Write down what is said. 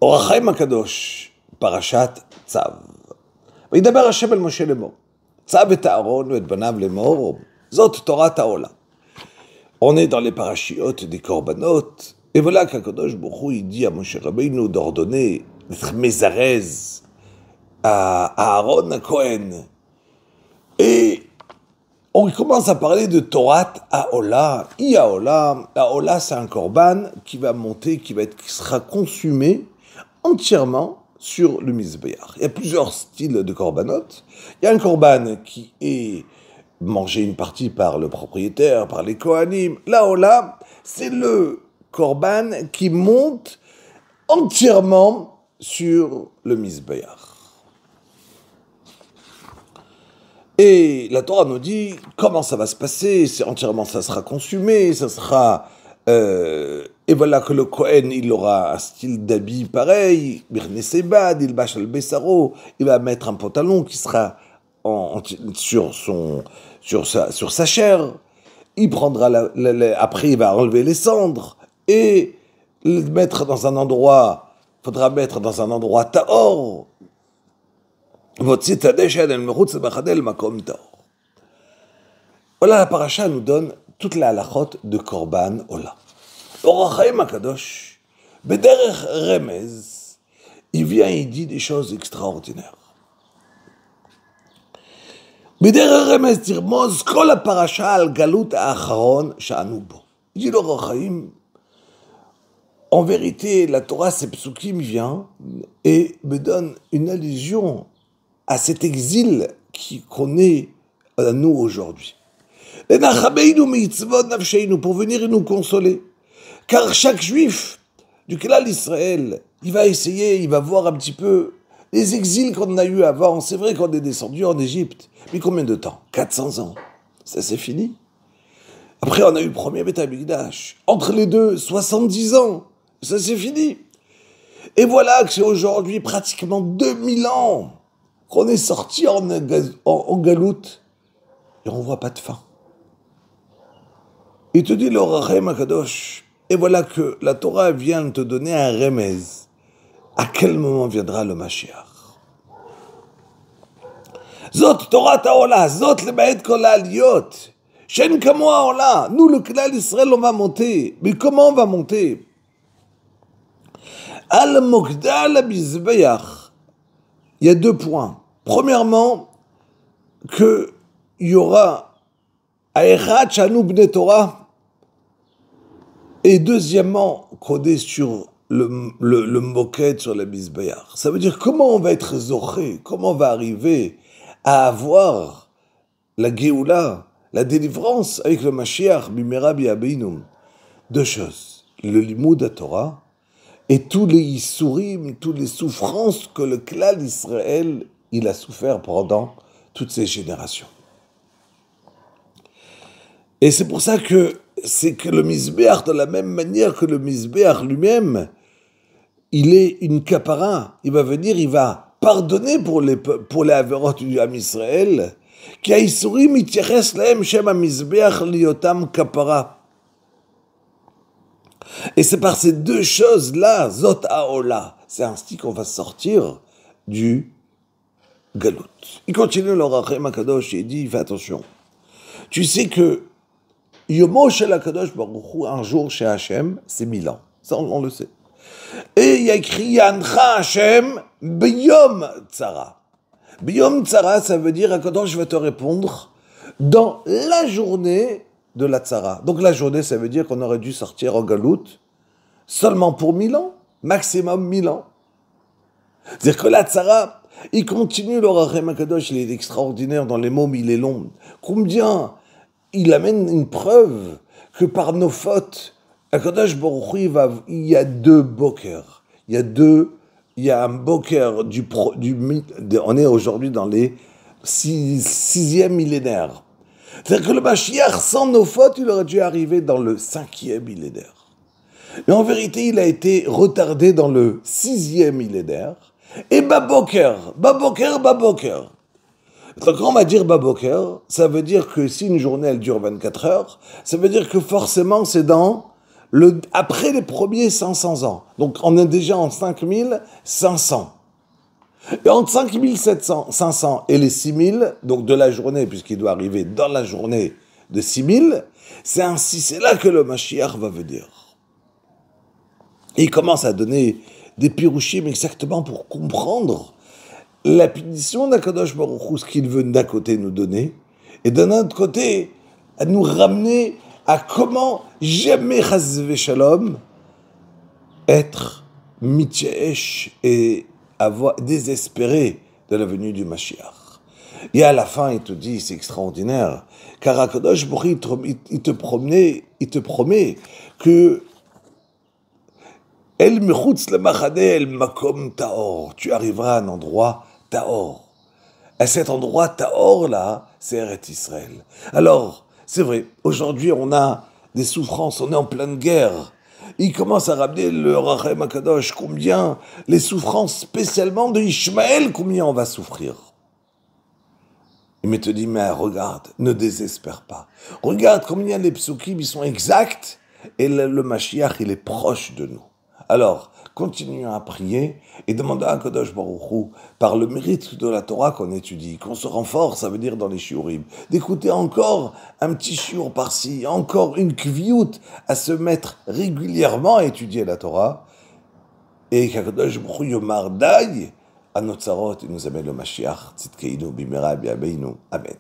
אור החיים הקדוש, פרשת צו. וידבר השם אל משה לאמור, צו את אהרון ואת בניו לאמור, זאת תורת העולה. On est dans les parachiotes des corbanotes, et voilà qu'Akadosh Baruch Hu, il dit à Moshe Rabbeinu d'ordonner d'être mézarez à Aaron à Cohen. Et on commence à parler de Torat Haola. Haola, Haola c'est un korban qui va monter, qui sera consumé entièrement sur le Mizbeach. Il y a plusieurs styles de korbanot. Il y a un korban qui est mangé une partie par le propriétaire, par les Kohanim. La Haola, c'est le korban qui monte entièrement sur le Mizbeach. Et la Torah nous dit comment ça va se passer, c'est entièrement, ça sera consumé, ça sera... et voilà que le Kohen, il aura un style d'habit pareil, Birne Sebad, il bâche le Bessaro, il va mettre un pantalon qui sera sur sa chair, il prendra après il va enlever les cendres, et le mettre dans un endroit, faudra mettre dans un endroit tahor, voilà, la paracha nous donne toute la halachot de Korban Ola. Or HaChaim HaKadosh, Bederech Remez, il vient et il dit des choses extraordinaires. Bederech Remez tirmoz kol ha-parasha al galut ha'acharon sha'anu bo. Il dit l'Or HaChaim, en vérité, la Torah, c'est Psukim vient et me donne une allusion à cet exil qu'on est à nous aujourd'hui. Pour venir et nous consoler. Car chaque juif du Klal Israël, il va essayer, il va voir un petit peu les exils qu'on a eu avant. C'est vrai qu'on est descendu en Égypte, mais combien de temps? 400 ans. Ça, c'est fini. Après, on a eu le premier Beth Amikdash. Entre les deux, 70 ans. Ça, c'est fini. Et voilà que c'est aujourd'hui pratiquement 2000 ans qu'on est sorti en galoute, et on ne voit pas de fin. Il te dit le HaChaim HaKadosh, et voilà que la Torah vient te donner un remez. À quel moment viendra le Mashiach? Zot Torah Haola, Zot lebaed kol ha'aliyot, Shen kamo ha'ola. Nous, le Klal Israël, on va monter. Mais comment on va monter? Al mokda la mizbeach. Il y a 2 points. Premièrement, qu'il y aura Aechat Shanu Bnei Torah. Et deuxièmement, qu'on est sur le moquette, sur la Mizbeach. Ça veut dire comment on va être zoché, comment on va arriver à avoir la Géoula, la délivrance avec le Mashiach, Bimera Biabeinum. 2 choses. Le Limoud à Torah, et tous les Yisurim, toutes les souffrances que le Klal Israël, il a souffert pendant toutes ces générations. Et c'est pour ça que le Mizbeach, de la même manière que le Mizbeach lui-même, il est une kapara. Il va venir, il va pardonner pour les averot du Am Israël, qui a Yisurim, itieres lahem shem ha-Mizbeach liotam kapara. Et c'est par ces 2 choses-là, Zot Haola, c'est ainsi qu'on va sortir du Galout. Il continue le HaChaim HaKadosh et il dit, fais attention. Tu sais que Yomo Shel HaKadosh Baruch Hu, un jour chez Hachem, c'est 1000 ans. Ça, on le sait. Et il y a écrit Yancha Hachem B'yom Tzara. B'yom Tzara, ça veut dire HaKadosh va te répondre dans la journée de la tzara. Donc la journée, ça veut dire qu'on aurait dû sortir en galout seulement pour 1000 ans, maximum 1000 ans. C'est-à-dire que la tzara, il continue, le HaChaim HaKadosh, il est extraordinaire dans les mots, mais il est long. Combien il amène une preuve que par nos fautes, HaKadosh Baruch Hu, il y a 2 bokers. Il y a un boker on est aujourd'hui dans les 6e millénaire. C'est-à-dire que le Mashiach, sans nos fautes, il aurait dû arriver dans le 5e millénaire. Mais en vérité, il a été retardé dans le 6e millénaire. Et Baboker. Donc quand on va dire Baboker, ça veut dire que si une journée, elle dure 24 heures, ça veut dire que forcément, c'est dans après les premiers 500 ans. Donc on est déjà en 5500. Et entre 500 et les 6000, donc de la journée, puisqu'il doit arriver dans la journée de 6000, c'est là que le Mashiach va venir. Et il commence à donner des pirouchim exactement pour comprendre la punition d'Akadosh Baruch Hu, ce qu'il veut d'un côté nous donner, et d'un autre côté, à nous ramener à comment jamais, chas v'shalom, être mityesh et avoir désespéré de la venue du Mashiach. Et à la fin, il te dit, c'est extraordinaire, car Akadosh Baruch Hu, il te promet que El mechutz le machane el makom taor, tu arriveras à un endroit taor. À cet endroit taor là, c'est Eretz Israël. Alors, c'est vrai, aujourd'hui on a des souffrances, on est en pleine guerre. Il commence à ramener le Rachem Akadosh, combien les souffrances, spécialement de Ishmaël, combien on va souffrir. Il me te dit, mais regarde, ne désespère pas. Regarde combien les psukim, ils sont exacts, et le Mashiach, il est proche de nous. Alors, continuons à prier et demandons à Kadosh Baruch Hu, par le mérite de la Torah qu'on étudie, qu'on se renforce, ça veut dire dans les shiurim, d'écouter encore un petit shiur par-ci, encore une kviout, à se mettre régulièrement à étudier la Torah, et qu'Akadosh Baruch Hu yomar dai à notre sarot et nous amène le Mashiach, tzidkeinu bimera biabeinu, amen.